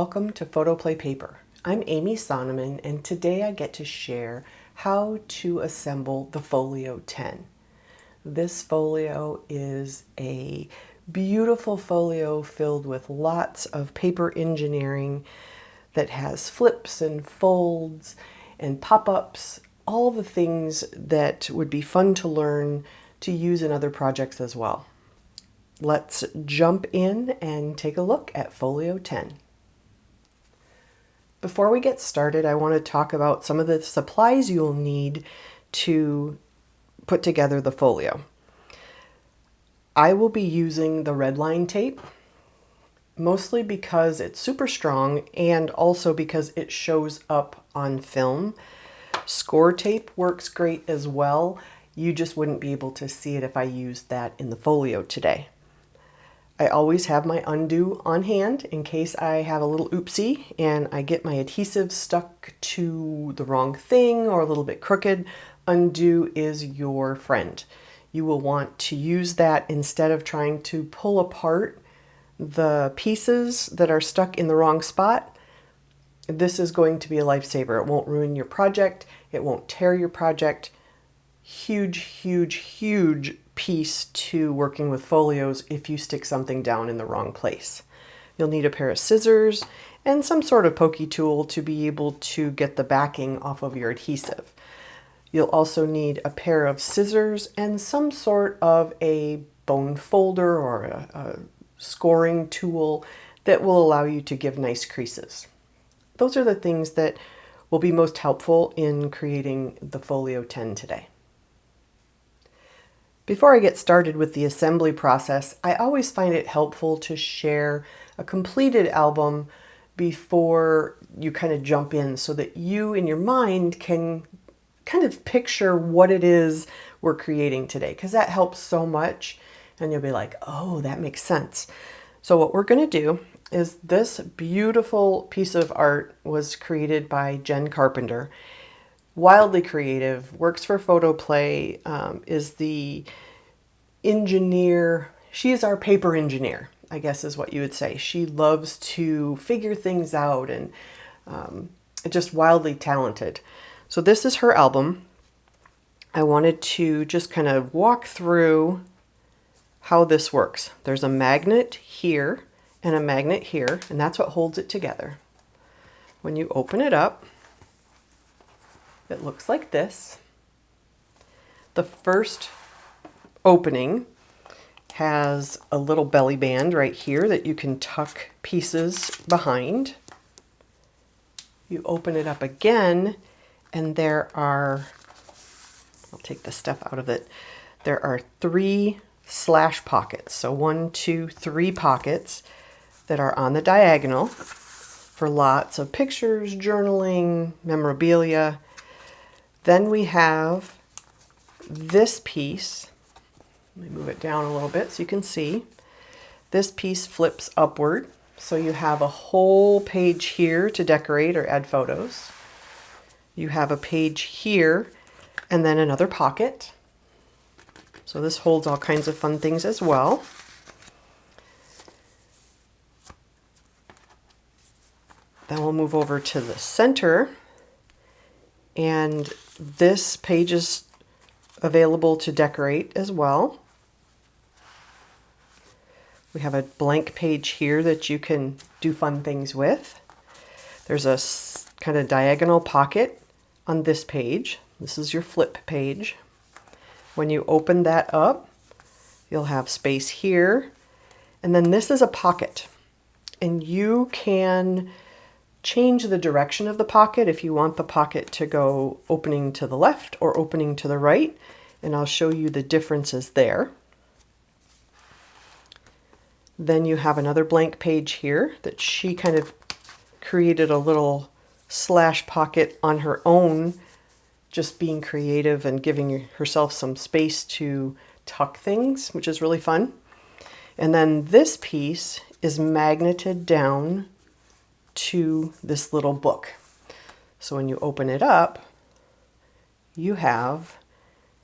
Welcome to PHOTOPLAY Paper. I'm Amy Sonnemann, and today I get to share how to assemble the Folio 10. This folio is a beautiful folio filled with lots of paper engineering that has flips and folds and pop-ups, all the things that would be fun to learn to use in other projects as well. Let's jump in and take a look at Folio 10. Before we get started, I want to talk about some of the supplies you'll need to put together the folio. I will be using the red line tape, mostly because it's super strong and also because it shows up on film. Score tape works great as well. You just wouldn't be able to see it if I used that in the folio today. I always have my undo on hand in case I have a little oopsie and I get my adhesive stuck to the wrong thing or a little bit crooked. Undo is your friend. You will want to use that instead of trying to pull apart the pieces that are stuck in the wrong spot. This is going to be a lifesaver. It won't ruin your project. It won't tear your project. Huge, huge, huge piece to working with folios if you stick something down in the wrong place. You'll need a pair of scissors and some sort of pokey tool to be able to get the backing off of your adhesive. You'll also need a pair of scissors and some sort of a bone folder or a scoring tool that will allow you to give nice creases. Those are the things that will be most helpful in creating the Folio 10 today. Before I get started with the assembly process, I always find it helpful to share a completed album before you kind of jump in so that you in your mind can kind of picture what it is we're creating today, because that helps so much and you'll be like, oh, that makes sense. So what we're going to do is this beautiful piece of art was created by Jen Carpenter. Wildly creative, works for PHOTOPLAY, is the engineer. She is our paper engineer, I guess is what you would say. She loves to figure things out and just wildly talented. So this is her album. I wanted to just kind of walk through how this works. There's a magnet here and a magnet here, and that's what holds it together. When you open it up, it looks like this. The first opening has a little belly band right here that you can tuck pieces behind. You open it up again and there are, I'll take the stuff out of it, there are 3 slash pockets. So 1, 2, 3 pockets that are on the diagonal for lots of pictures, journaling, memorabilia. Then we have this piece. Let me move it down a little bit so you can see. This piece flips upward, so you have a whole page here to decorate or add photos. You have a page here and then another pocket. So this holds all kinds of fun things as well. Then we'll move over to the center. And this page is available to decorate as well. We have a blank page here that you can do fun things with. There's a kind of diagonal pocket on this page. This is your flip page. When you open that up, you'll have space here. And then this is a pocket. And you can change the direction of the pocket if you want the pocket to go opening to the left or opening to the right, and I'll show you the differences there. Then you have another blank page here that she kind of created a little slash pocket on her own, just being creative and giving herself some space to tuck things, which is really fun. And then this piece is magneted down to this little book. So when you open it up, you have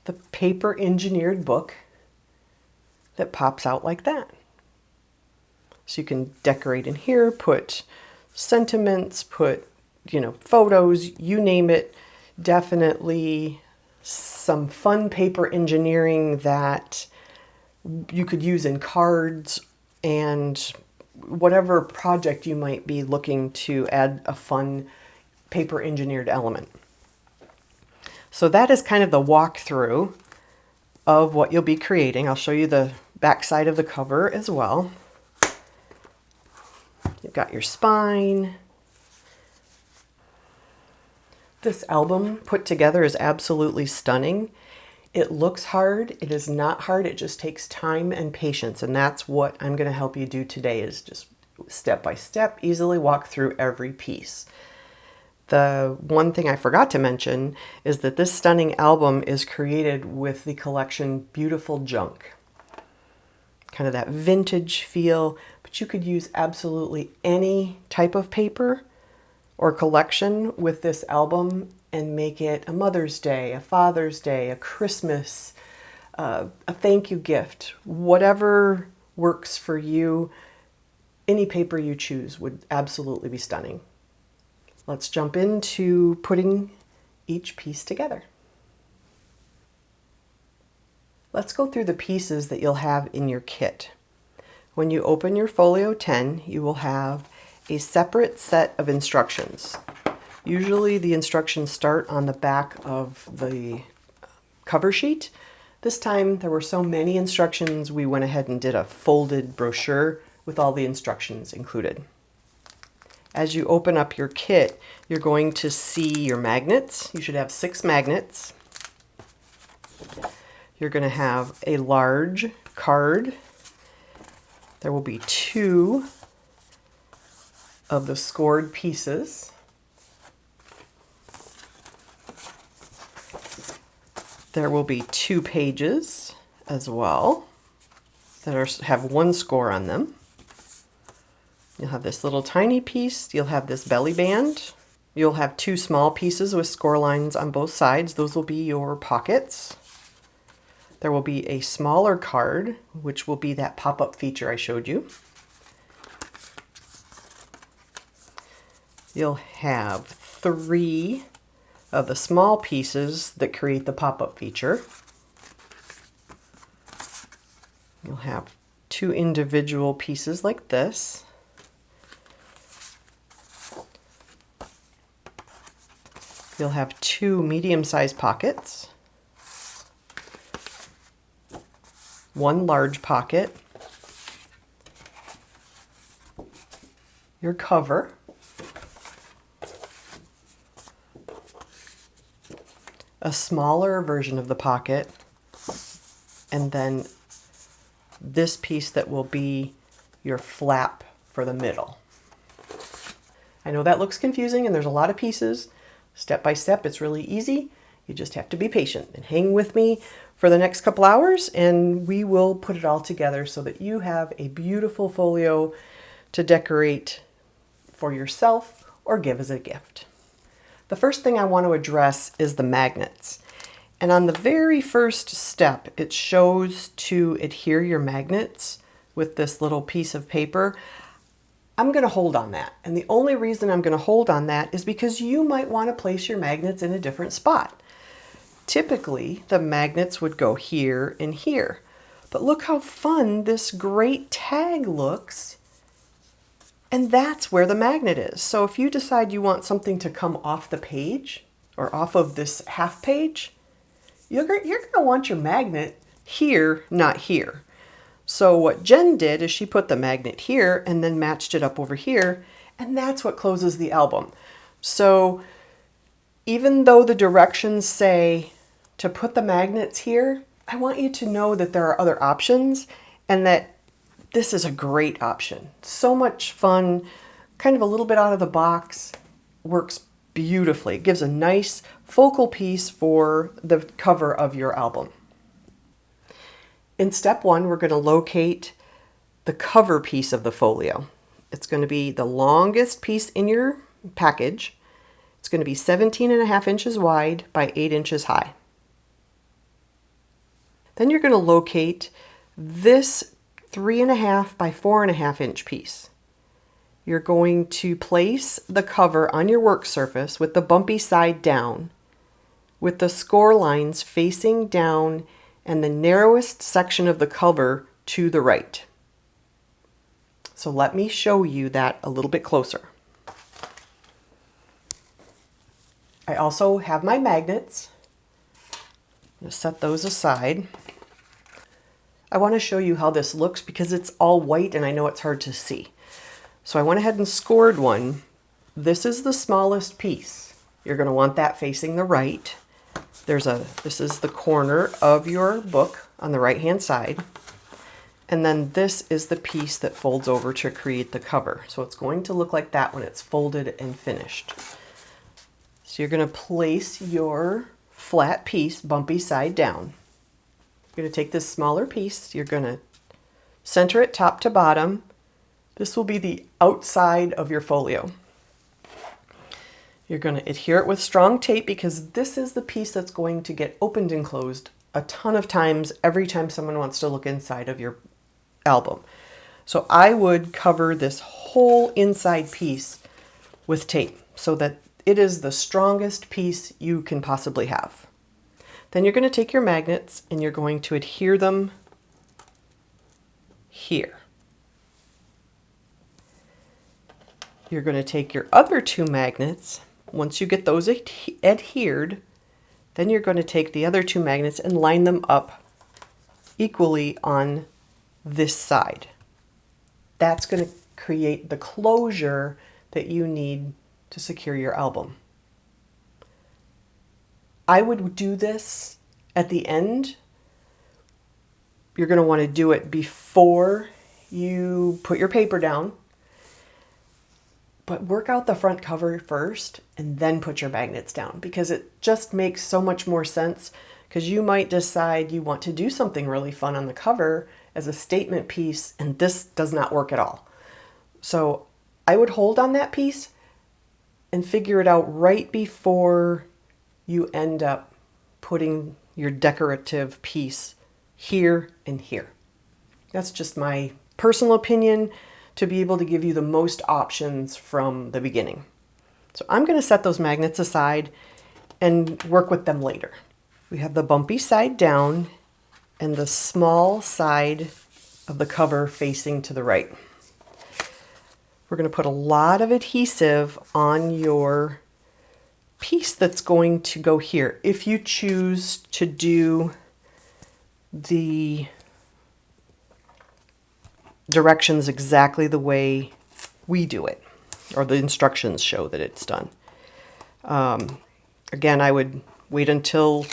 the paper engineered book that pops out like that. So you can decorate in here, put sentiments, put, photos, you name it. Definitely some fun paper engineering that you could use in cards and whatever project you might be looking to add a fun paper engineered element. So that is kind of the walkthrough of what you'll be creating. I'll show you the back side of the cover as well. You've got your spine. This album put together is absolutely stunning. It looks hard. It is not hard. It just takes time and patience. And that's what I'm going to help you do today, is just step by step, easily walk through every piece. The one thing I forgot to mention is that this stunning album is created with the collection Beautiful Junk. Kind of that vintage feel, but you could use absolutely any type of paper or collection with this album and make it a Mother's Day, a Father's Day, a Christmas, a thank you gift. Whatever works for you, any paper you choose would absolutely be stunning. Let's jump into putting each piece together. Let's go through the pieces that you'll have in your kit. When you open your Folio 10, you will have a separate set of instructions. Usually the instructions start on the back of the cover sheet. This time there were so many instructions, we went ahead and did a folded brochure with all the instructions included. As you open up your kit, you're going to see your magnets. You should have 6 magnets. You're going to have a large card. There will be 2 of the scored pieces. There will be 2 pages as well that have 1 score on them. You'll have this little tiny piece. You'll have this belly band. You'll have 2 small pieces with score lines on both sides. Those will be your pockets. There will be a smaller card, which will be that pop-up feature I showed you. You'll have 3 of the small pieces that create the pop-up feature. You'll have 2 individual pieces like this. You'll have 2 medium-sized pockets, 1 large pocket, your cover, a smaller version of the pocket, and then this piece that will be your flap for the middle. I know that looks confusing and there's a lot of pieces. Step by step, it's really easy. You just have to be patient and hang with me for the next couple hours and we will put it all together so that you have a beautiful folio to decorate for yourself or give as a gift. The first thing I want to address is the magnets. And on the very first step, it shows to adhere your magnets with this little piece of paper. I'm going to hold on that. And the only reason I'm going to hold on that is because you might want to place your magnets in a different spot. Typically, the magnets would go here and here. But look how fun this great tag looks. And that's where the magnet is. So if you decide you want something to come off the page or off of this half page, you're going to want your magnet here, not here. So what Jen did is she put the magnet here and then matched it up over here, and that's what closes the album. So even though the directions say to put the magnets here, I want you to know that there are other options and that this is a great option. So much fun, kind of a little bit out of the box, works beautifully. It gives a nice focal piece for the cover of your album. In step 1, we're going to locate the cover piece of the folio. It's going to be the longest piece in your package. It's going to be 17.5 inches wide by 8 inches high. Then you're going to locate this 3.5 by 4.5 inch piece. you're going to place the cover on your work surface with the bumpy side down, with the score lines facing down and the narrowest section of the cover to the right. So let me show you that a little bit closer. I also have my magnets. I'm going to set those aside. I want to show you how this looks because it's all white and I know it's hard to see. So I went ahead and scored one. This is the smallest piece. You're going to want that facing the right. This is the corner of your book on the right hand side. And then this is the piece that folds over to create the cover. So it's going to look like that when it's folded and finished. So you're going to place your flat piece bumpy side down. You're going to take this smaller piece, you're going to center it top to bottom. This will be the outside of your folio. You're going to adhere it with strong tape because this is the piece that's going to get opened and closed a ton of times every time someone wants to look inside of your album. So I would cover this whole inside piece with tape so that it is the strongest piece you can possibly have. Then you're going to take your magnets and you're going to adhere them here. You're going to take your other two magnets. Once you get those adhered, then you're going to take the other two magnets and line them up equally on this side. That's going to create the closure that you need to secure your album. I would do this at the end. You're going to want to do it before you put your paper down, but work out the front cover first and then put your magnets down because it just makes so much more sense because you might decide you want to do something really fun on the cover as a statement piece and this does not work at all. So I would hold on that piece and figure it out right before you end up putting your decorative piece here and here. That's just my personal opinion to be able to give you the most options from the beginning. So I'm going to set those magnets aside and work with them later. We have the bumpy side down and the small side of the cover facing to the right. We're going to put a lot of adhesive on your piece that's going to go here. If you choose to do the directions exactly the way we do it, or the instructions show that it's done. Again, I would wait until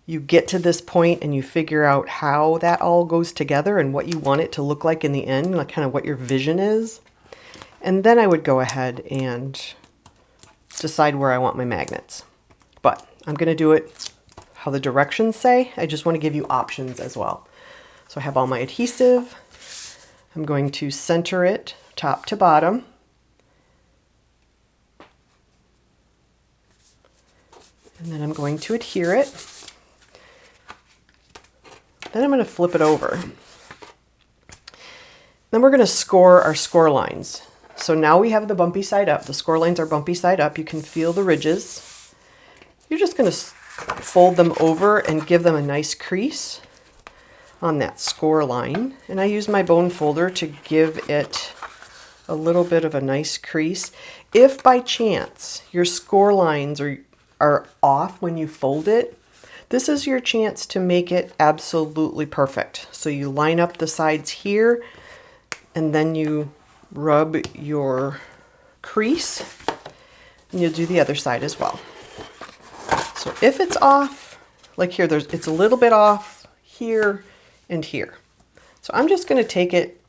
you get to this point and you figure out how that all goes together and what you want it to look like in the end, like kind of what your vision is. And then I would go ahead and decide where I want my magnets. But I'm going to do it how the directions say. I just want to give you options as well. So I have all my adhesive. I'm going to center it top to bottom. And then I'm going to adhere it. Then I'm going to flip it over. Then we're going to score our score lines. So now we have the bumpy side up. The score lines are bumpy side up. You can feel the ridges. You're just going to fold them over and give them a nice crease on that score line. And I use my bone folder to give it a little bit of a nice crease. If by chance your score lines are off when you fold it, this is your chance to make it absolutely perfect. So you line up the sides here and then you rub your crease and you'll do the other side as well. So if it's off, like here, it's a little bit off here and here. So I'm just going to take it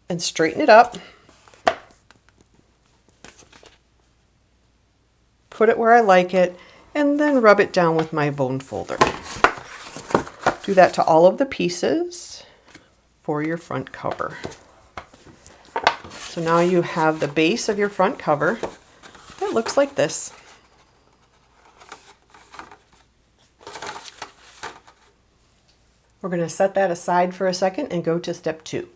and straighten it up, put it where I like it, and then rub it down with my bone folder. Do that to all of the pieces for your front cover. So now you have the base of your front cover. It looks like this. We're going to set that aside for a second and go to step 2.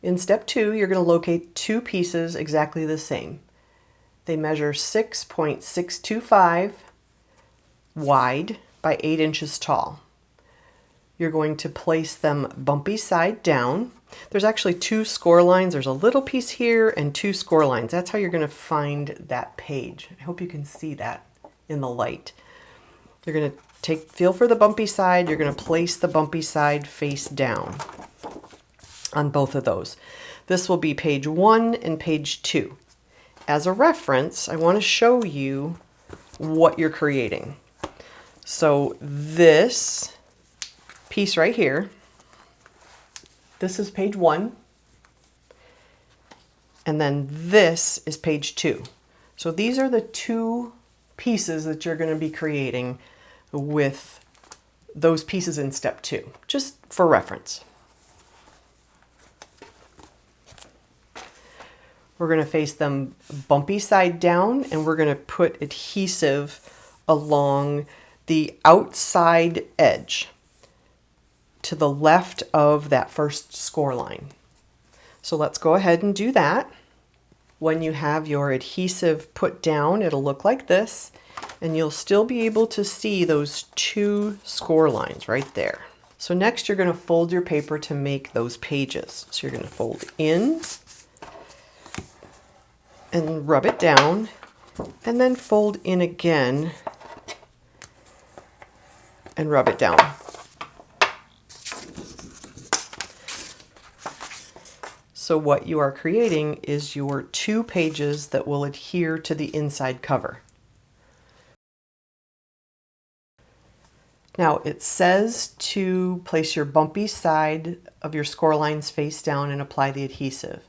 In step 2, you're going to locate two pieces exactly the same. They measure 6.625 wide by 8 inches tall. You're going to place them bumpy side down. There's actually two score lines. There's a little piece here and two score lines. That's how you're going to find that page. I hope you can see that in the light. You're going to feel for the bumpy side. You're going to place the bumpy side face down on both of those. This will be page 1 and page 2. As a reference, I want to show you what you're creating. So this piece right here, this is page 1, and then this is page 2. So these are the two pieces that you're going to be creating with those pieces in step 2, just for reference. We're going to face them bumpy side down, and we're going to put adhesive along the outside edge to the left of that first score line. So let's go ahead and do that. When you have your adhesive put down, it'll look like this, and you'll still be able to see those two score lines right there. So next you're going to fold your paper to make those pages. So you're going to fold in and rub it down, and then fold in again and rub it down. So what you are creating is your two pages that will adhere to the inside cover. Now it says to place your bumpy side of your score lines face down and apply the adhesive,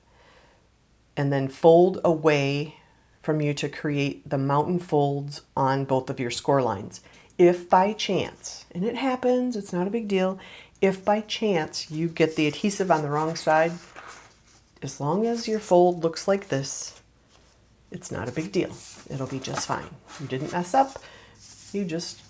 and then fold away from you to create the mountain folds on both of your score lines. If by chance, and it happens, it's not a big deal, if by chance you get the adhesive on the wrong side, as long as your fold looks like this, it's not a big deal. It'll be just fine. You didn't mess up, you just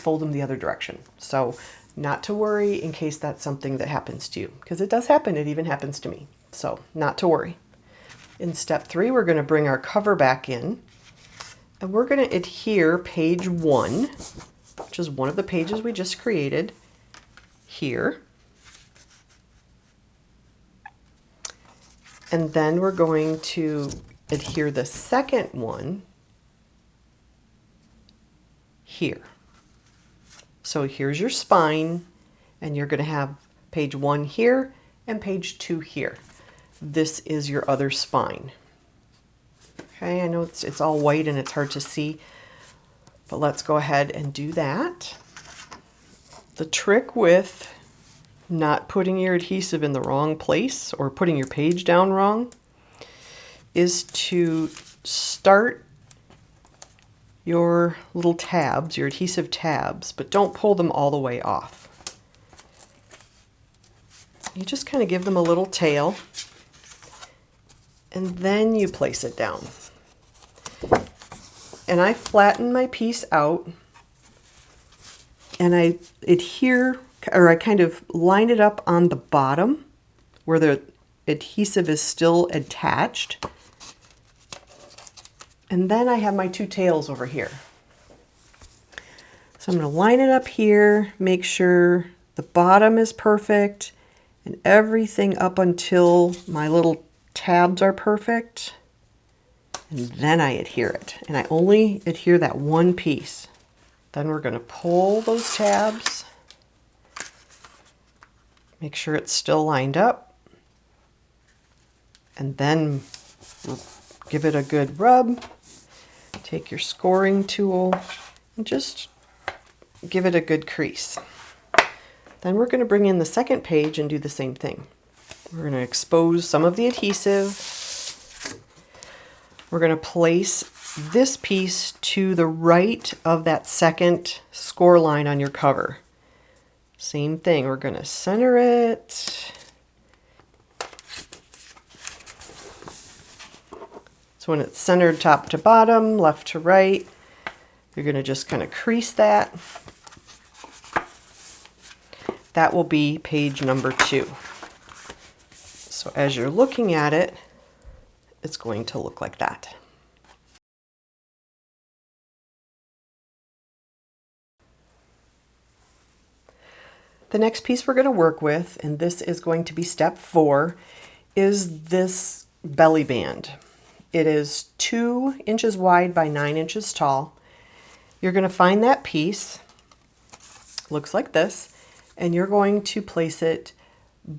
fold them the other direction. So not to worry in case that's something that happens to you, because it does happen. It even happens to me. So not to worry. In step 3, we're going to bring our cover back in, and we're going to adhere page 1, which is one of the pages we just created, here. And then we're going to adhere the second one here. So here's your spine, and you're going to have page 1 here and page 2 here. This is your other spine. Okay, I know it's all white and it's hard to see, but let's go ahead and do that. The trick with not putting your adhesive in the wrong place or putting your page down wrong is to start your little tabs, your adhesive tabs, but don't pull them all the way off. You just kind of give them a little tail, and then you place it down. And I flatten my piece out, and I adhere, or I kind of line it up on the bottom where the adhesive is still attached. And then I have my two tails over here. So I'm going to line it up here, make sure the bottom is perfect, and everything up until my little tabs are perfect. And then I adhere it. And I only adhere that one piece. Then we're going to pull those tabs. Make sure it's still lined up. And then give it a good rub. Take your scoring tool and just give it a good crease. Then we're going to bring in the second page and do the same thing. We're going to expose some of the adhesive. We're going to place this piece to the right of that second score line on your cover. Same thing, we're going to center it. So when it's centered top to bottom, left to right, you're going to just kind of crease that. That will be page number 2. So as you're looking at it, it's going to look like that. The next piece we're going to work with, and this is going to be step 4, is this belly band. It is 2 inches wide by 9 inches tall. You're going to find that piece, looks like this, and you're going to place it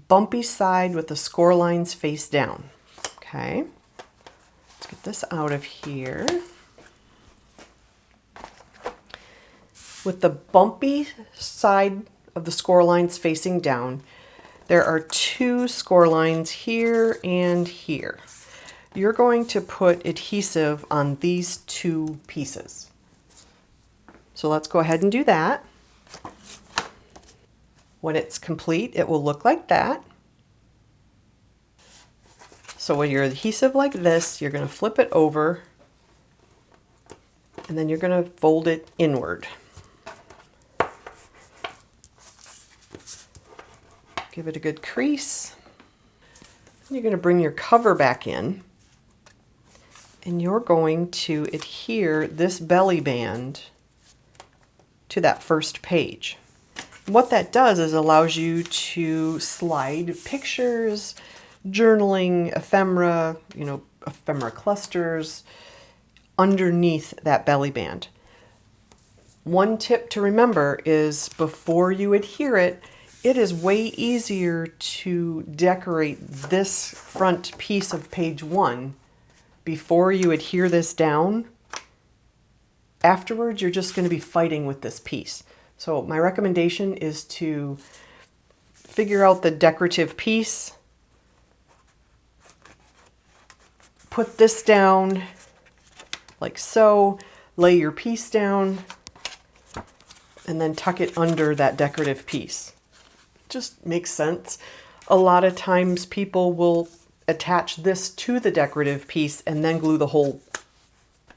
bumpy side with the score lines face down. Okay, let's get this out of here. With the bumpy side of the score lines facing down, there are 2 score lines here and here. You're going to put adhesive on these 2 pieces. So let's go ahead and do that. When it's complete, it will look like that. So with your adhesive like this, you're going to flip it over and then you're going to fold it inward. Give it a good crease. You're going to bring your cover back in and you're going to adhere this belly band to that first page. What that does is allows you to slide pictures, journaling, ephemera, ephemera clusters underneath that belly band. One tip to remember is before you adhere it, it is way easier to decorate this front piece of page 1 before you adhere this down. Afterwards, you're just going to be fighting with this piece. So my recommendation is to figure out the decorative piece, put this down like so, lay your piece down, and then tuck it under that decorative piece. Just makes sense. A lot of times people will attach this to the decorative piece and then glue the whole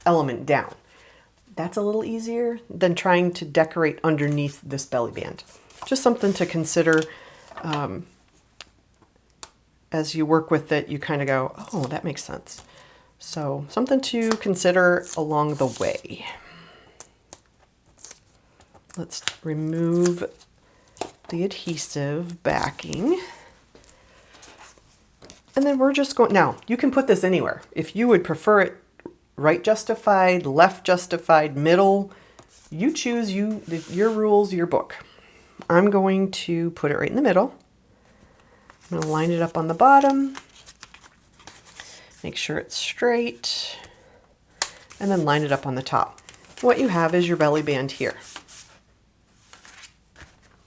element down. That's a little easier than trying to decorate underneath this belly band. Just something to consider as you work with it. You kind of go, oh, that makes sense. So something to consider along the way. Let's remove the adhesive backing. And then we're just going, now you can put this anywhere. If you would prefer it right justified, left justified, middle, you choose, your rules, your book. I'm going to put it right in the middle. I'm going to line it up on the bottom, make sure it's straight, and then line it up on the top. What you have is your belly band here.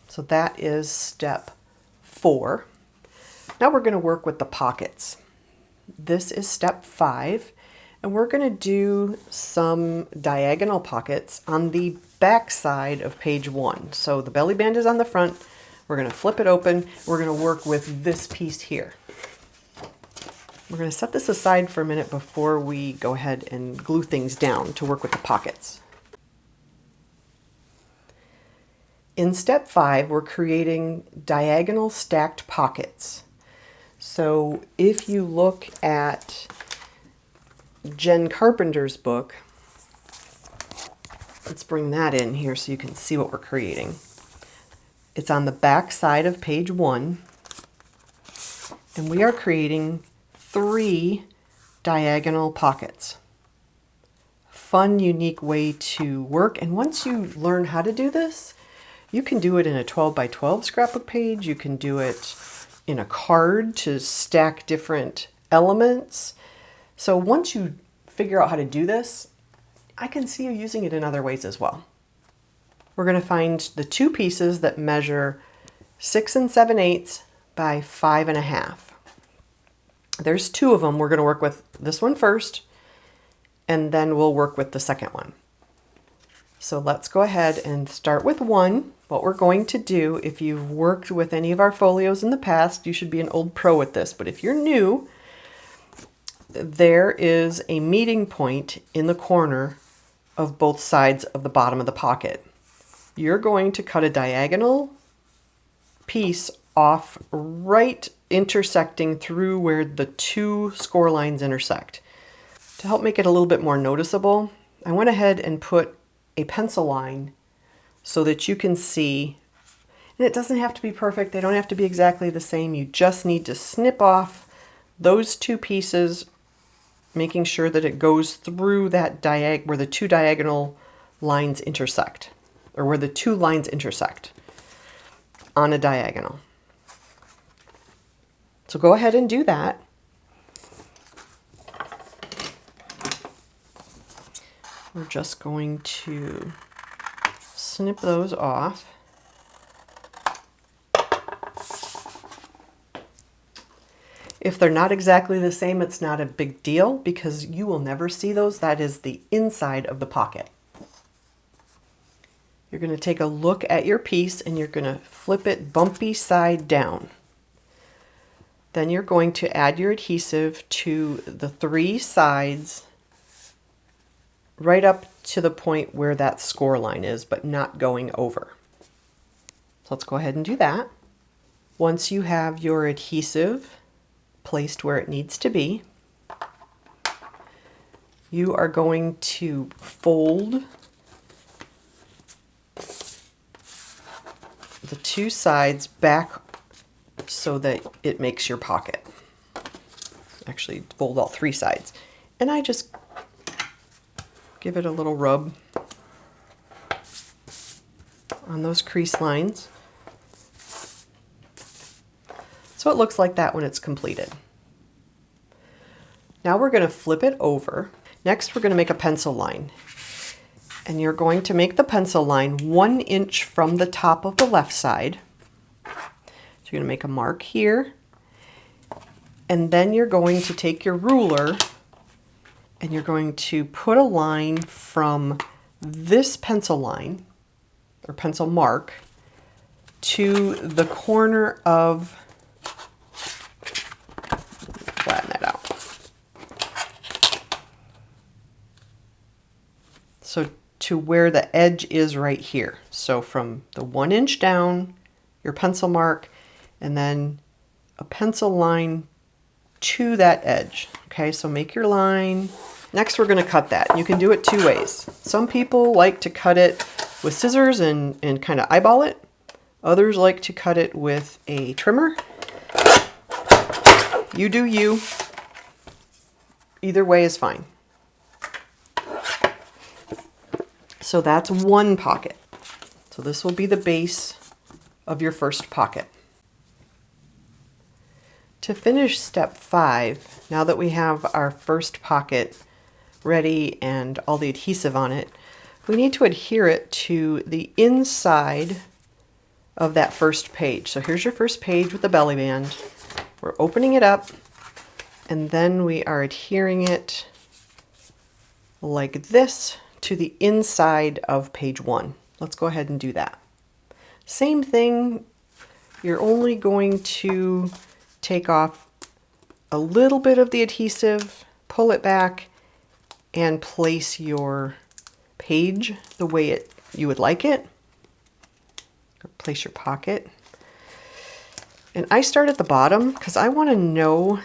So that is step 4. Now we're going to work with the pockets. This is step 5, and we're going to do some diagonal pockets on the back side of page 1. So the belly band is on the front. We're going to flip it open. We're going to work with this piece here. We're going to set this aside for a minute before we go ahead and glue things down to work with the pockets. In step 5, we're creating diagonal stacked pockets. So if you look at Jen Carpenter's book, let's bring that in here so you can see what we're creating. It's on the back side of page 1, and we are creating 3 diagonal pockets. Fun, unique way to work, and once you learn how to do this, you can do it in a 12 by 12 scrapbook page. You can do it in a card to stack different elements. So once you figure out how to do this, I can see you using it in other ways as well. We're going to find the 2 pieces that measure 6 7/8 by 5 1/2. There's 2 of them. We're going to work with this one first, and then we'll work with the second one. So let's go ahead and start with 1. What we're going to do, if you've worked with any of our folios in the past, you should be an old pro at this, but if you're new, there is a meeting point in the corner of both sides of the bottom of the pocket. You're going to cut a diagonal piece off right intersecting through where the two score lines intersect. To help make it a little bit more noticeable, I went ahead and put a pencil line so that you can see, and it doesn't have to be perfect, they don't have to be exactly the same, you just need to snip off those two pieces, making sure that it goes through that where the two diagonal lines intersect, or where the two lines intersect on a diagonal. So go ahead and do that. We're just going to snip those off. If they're not exactly the same, it's not a big deal because you will never see those. That is the inside of the pocket. You're going to take a look at your piece and you're going to flip it bumpy side down. Then you're going to add your adhesive to the three sides right up to the point where that score line is, but not going over. So let's go ahead and do that. Once you have your adhesive placed where it needs to be, you are going to fold the two sides back so that it makes your pocket. Actually, fold all three sides. And I just give it a little rub on those crease lines. So it looks like that when it's completed. Now we're going to flip it over. Next, we're going to make a pencil line. And you're going to make the pencil line 1 inch from the top of the left side. So you're going to make a mark here. And then you're going to take your ruler and you're going to put a line from this pencil line, or pencil mark, to the corner of, flatten that out. So to where the edge is right here. So from the 1 inch down, your pencil mark, and then a pencil line to that edge. Okay, so make your line. Next, we're going to cut that. You can do it two ways. Some people like to cut it with scissors and kind of eyeball it. Others like to cut it with a trimmer. You do you. Either way is fine. So that's one pocket. So this will be the base of your first pocket. To finish step 5, now that we have our first pocket ready and all the adhesive on it, we need to adhere it to the inside of that first page. So here's your first page with the belly band. We're opening it up and then we are adhering it like this to the inside of page 1. Let's go ahead and do that. Same thing, you're only going to take off a little bit of the adhesive, pull it back, and place your page the way you would like it. Or place your pocket. And I start at the bottom because I want to know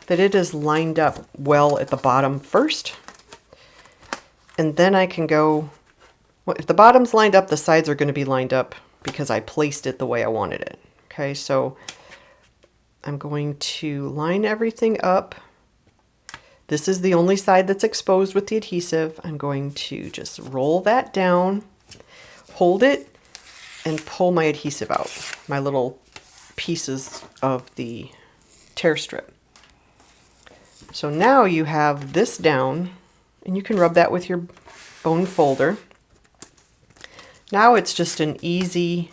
that it is lined up well at the bottom first. And then I can go, well, if the bottom's lined up, the sides are going to be lined up because I placed it the way I wanted it. Okay, so I'm going to line everything up. This is the only side that's exposed with the adhesive. I'm going to just roll that down, hold it, and pull my adhesive out, my little pieces of the tear strip. So now you have this down, and you can rub that with your bone folder. Now it's just an easy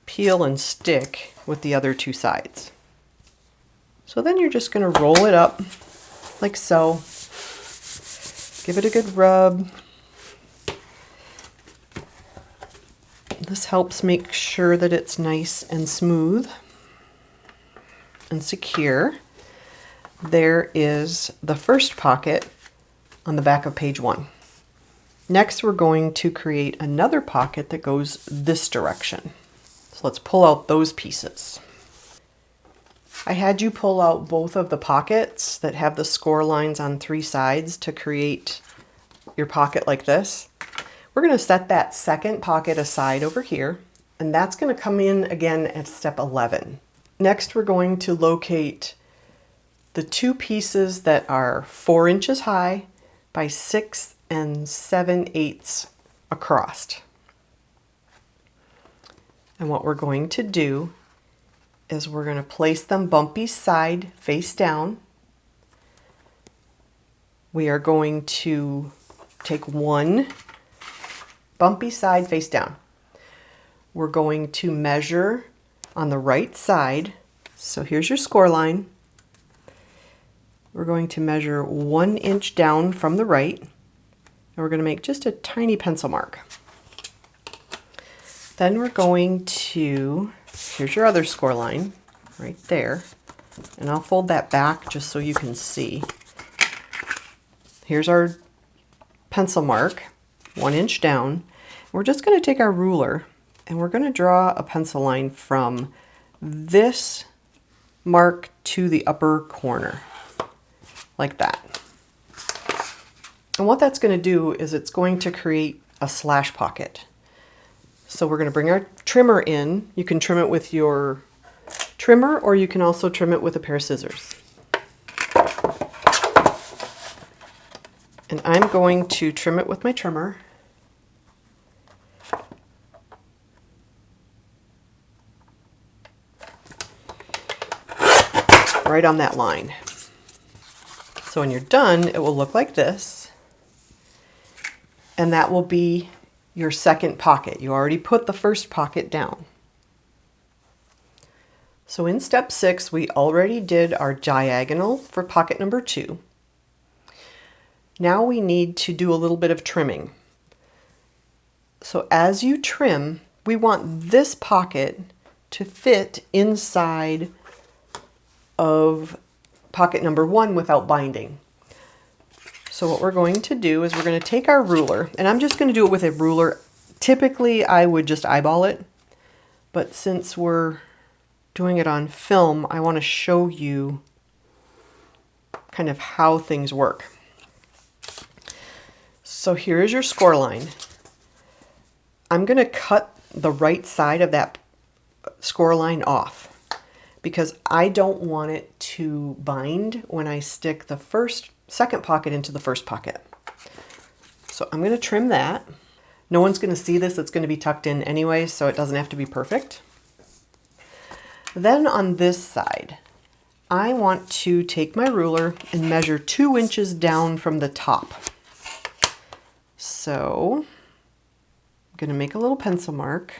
peel and stick with the other two sides. So then you're just going to roll it up like so. Give it a good rub. This helps make sure that it's nice and smooth and secure. There is the first pocket on the back of page 1. Next, we're going to create another pocket that goes this direction. So let's pull out those pieces. I had you pull out both of the pockets that have the score lines on 3 sides to create your pocket like this. We're going to set that second pocket aside over here, and that's going to come in again at step 11. Next, we're going to locate the 2 pieces that are 4 inches high by 6 7/8 across. And what we're going to do is we're going to place them bumpy side face down. We are going to take one bumpy side face down. We're going to measure on the right side. So here's your score line. We're going to measure 1 inch down from the right, and we're going to make just a tiny pencil mark. Then we're going to, here's your other score line right there, and I'll fold that back just so you can see. Here's our pencil mark, 1 inch down. We're just going to take our ruler and we're going to draw a pencil line from this mark to the upper corner, like that. And what that's going to do is it's going to create a slash pocket. So we're going to bring our trimmer in. You can trim it with your trimmer, or you can also trim it with a pair of scissors. And I'm going to trim it with my trimmer. Right on that line. So when you're done, it will look like this. And that will be your second pocket. You already put the first pocket down. So in step 6, we already did our diagonal for pocket number 2. Now we need to do a little bit of trimming. So as you trim, we want this pocket to fit inside of pocket number 1 without binding. So what we're going to do is we're going to take our ruler, and I'm just going to do it with a ruler. Typically I would just eyeball it, but since we're doing it on film, I want to show you kind of how things work. So here is your score line. I'm going to cut the right side of that score line off, because I don't want it to bind when I stick the second pocket into the first pocket. So I'm going to trim that. No one's going to see this. It's going to be tucked in anyway, so it doesn't have to be perfect. Then on this side, I want to take my ruler and measure 2 inches down from the top. So I'm going to make a little pencil mark.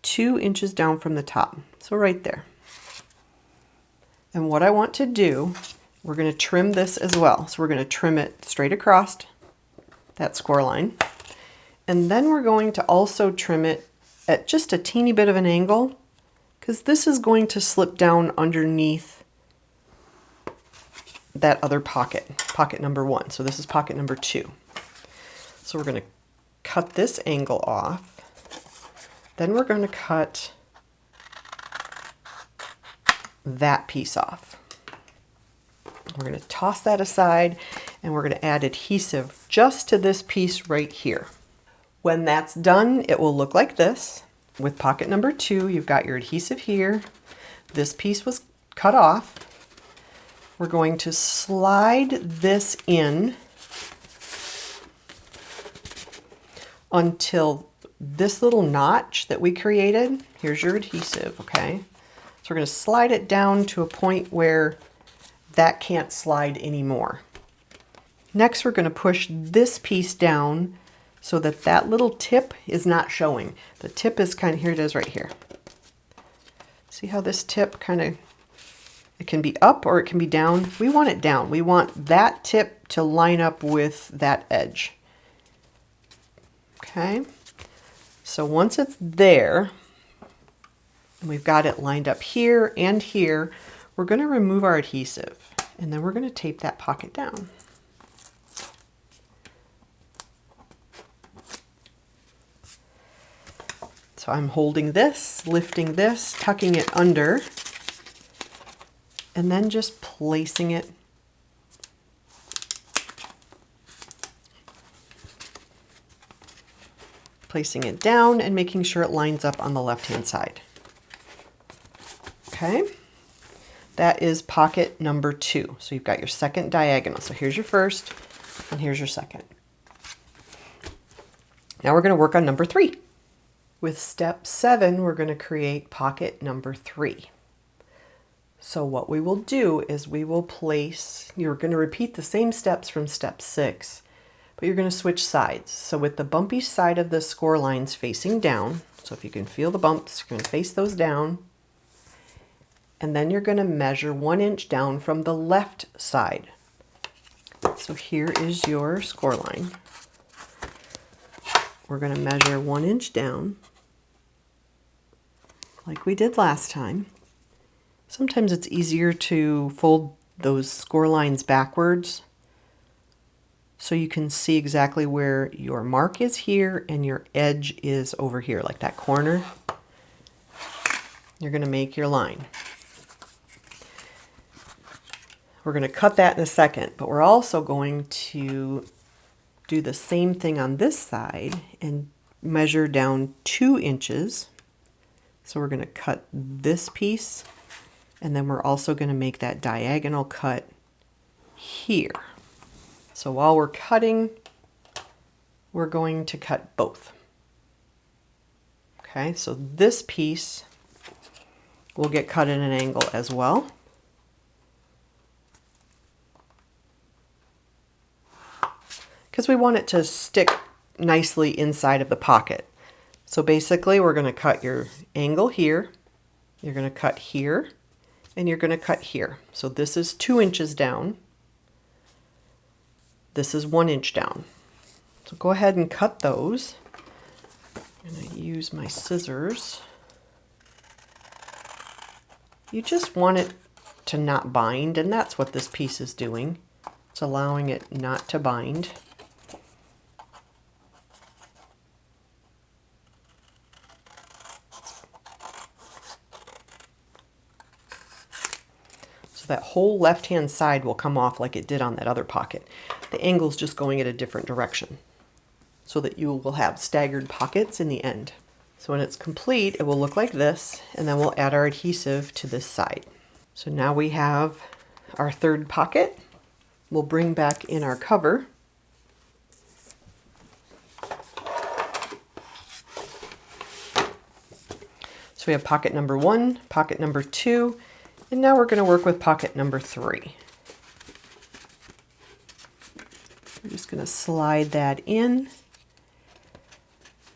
2 inches down from the top, so right there. And what I want to do, we're going to trim this as well. So we're going to trim it straight across that score line. And then we're going to also trim it at just a teeny bit of an angle, because this is going to slip down underneath that other pocket, pocket number 1. So this is pocket number 2. So we're going to cut this angle off. Then we're going to cut that piece off. We're going to toss that aside, and we're going to add adhesive just to this piece right here. When that's done, it will look like this. With pocket number 2, you've got your adhesive here. This piece was cut off. We're going to slide this in until this little notch that we created, here's your adhesive, okay? So we're going to slide it down to a point where that can't slide anymore. Next, we're going to push this piece down so that that little tip is not showing. The tip is kind of, here it is right here. See how this tip kind of, it can be up or it can be down. We want it down. We want that tip to line up with that edge. Okay. So once it's there, and we've got it lined up here and here, we're going to remove our adhesive, and then we're going to tape that pocket down. So I'm holding this, lifting this, tucking it under, and then just placing it down and making sure it lines up on the left-hand side. Okay, that is pocket number 2. So you've got your second diagonal. So here's your first and here's your second. Now we're going to work on number 3. With step 7, we're going to create pocket number 3. So what we will do is we will place, you're going to repeat the same steps from step 6, but you're going to switch sides. So with the bumpy side of the score lines facing down, so if you can feel the bumps, you're going to face those down. And then you're going to measure 1 inch down from the left side. So here is your score line. We're going to measure 1 inch down, like we did last time. Sometimes it's easier to fold those score lines backwards so you can see exactly where your mark is here and your edge is over here, like that corner. You're going to make your line. We're going to cut that in a second, but we're also going to do the same thing on this side and measure down 2 inches. So we're going to cut this piece, and then we're also going to make that diagonal cut here. So while we're cutting, we're going to cut both. Okay, so this piece will get cut at an angle as well. Because we want it to stick nicely inside of the pocket. So basically we're going to cut your angle here, you're going to cut here, and you're going to cut here. So this is 2 inches down. This is 1 inch down. So go ahead and cut those. I'm going to use my scissors. You just want it to not bind, and that's what this piece is doing. It's allowing it not to bind. That whole left-hand side will come off like it did on that other pocket. The angle's just going in a different direction so that you will have staggered pockets in the end. So when it's complete, it will look like this, and then we'll add our adhesive to this side. So now we have our third pocket. We'll bring back in our cover. So we have pocket number 1, pocket number 2, and now we're going to work with pocket number 3. We're just going to slide that in.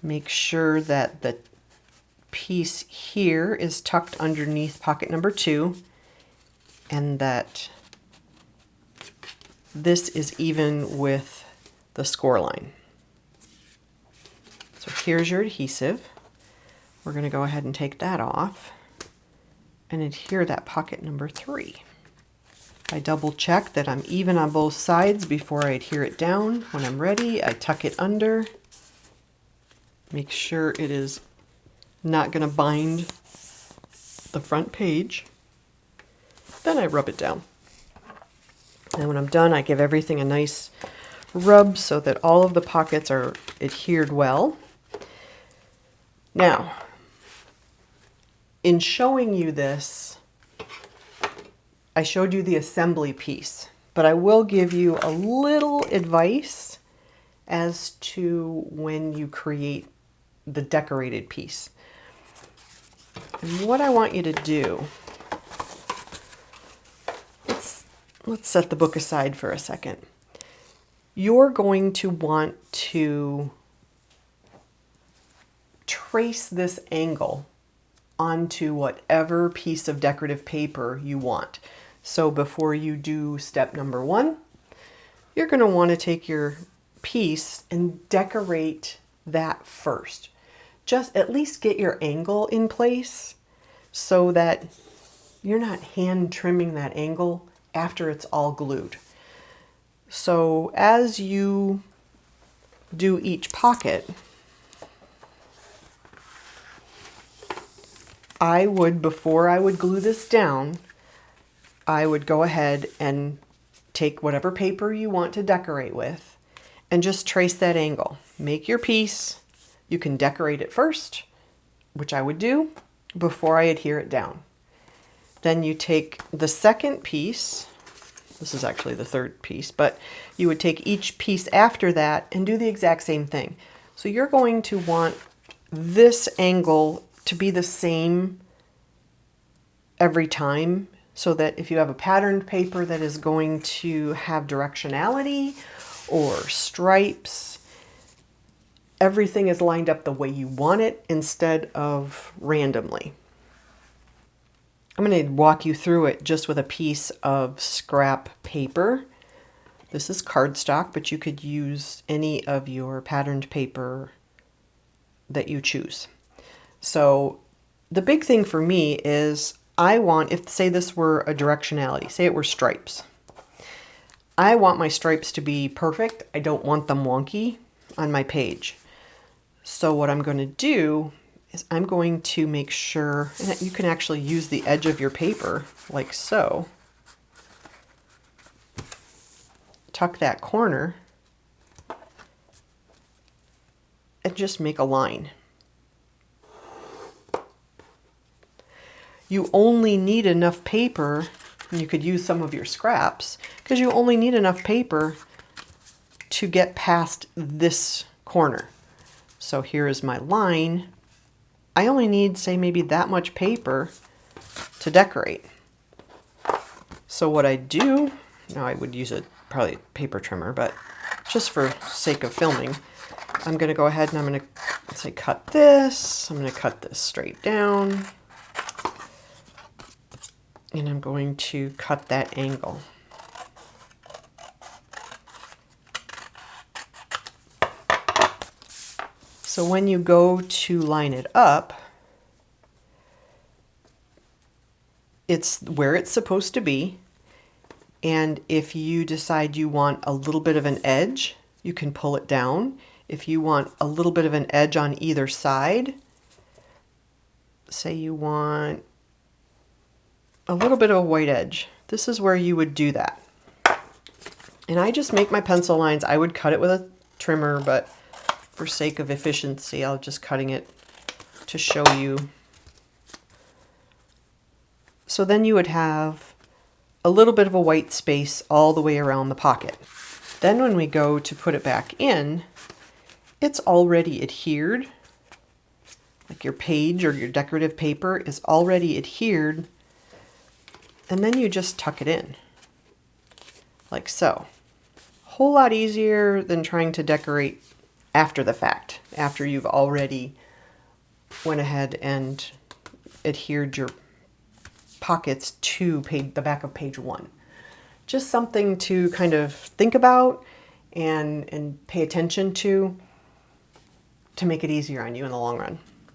Make sure that the piece here is tucked underneath pocket number 2 and that this is even with the score line. So here's your adhesive. We're going to go ahead and take that off and adhere that pocket number 3. I double check that I'm even on both sides before I adhere it down. When I'm ready, I tuck it under. Make sure it is not going to bind the front page. Then I rub it down. And when I'm done, I give everything a nice rub so that all of the pockets are adhered well. Now, in showing you this, I showed you the assembly piece, but I will give you a little advice as to when you create the decorated piece. And what I want you to do, let's set the book aside for a second. You're going to want to trace this angle onto whatever piece of decorative paper you want. So before you do step number 1, you're going to want to take your piece and decorate that first. Just at least get your angle in place so that you're not hand trimming that angle after it's all glued. So as you do each pocket, I would, before I would glue this down, I would go ahead and take whatever paper you want to decorate with and just trace that angle. Make your piece. You can decorate it first, which I would do before I adhere it down. Then you take the second piece, this is actually the third piece, but you would take each piece after that and do the exact same thing. So you're going to want this angle to be the same every time, so that if you have a patterned paper that is going to have directionality or stripes, everything is lined up the way you want it instead of randomly. I'm going to walk you through it just with a piece of scrap paper. This is cardstock, but you could use any of your patterned paper that you choose. So the big thing for me is I want, if say this were a directionality, say it were stripes. I want my stripes to be perfect. I don't want them wonky on my page. So what I'm going to do is I'm going to make sure, and you can actually use the edge of your paper like so. Tuck that corner and just make a line. You only need enough paper, and you could use some of your scraps, because you only need enough paper to get past this corner. So here is my line. I only need, say, maybe that much paper to decorate. So what I do, now I would use probably a paper trimmer, but just for sake of filming, I'm going to go ahead and I'm going to say cut this. I'm going to cut this straight down. And I'm going to cut that angle. So when you go to line it up, it's where it's supposed to be. And if you decide you want a little bit of an edge, you can pull it down. If you want a little bit of an edge on either side, say you want a little bit of a white edge, this is where you would do that. And I just make my pencil lines. I would cut it with a trimmer, but for sake of efficiency, I'll just cutting it to show you. So then you would have a little bit of a white space all the way around the pocket. Then when we go to put it back in, it's already adhered. Like your page or your decorative paper is already adhered. And then you just tuck it in, like so. Whole lot easier than trying to decorate after the fact, after you've already went ahead and adhered your pockets to the back of page 1. Just something to kind of think about and pay attention to make it easier on you in the long run.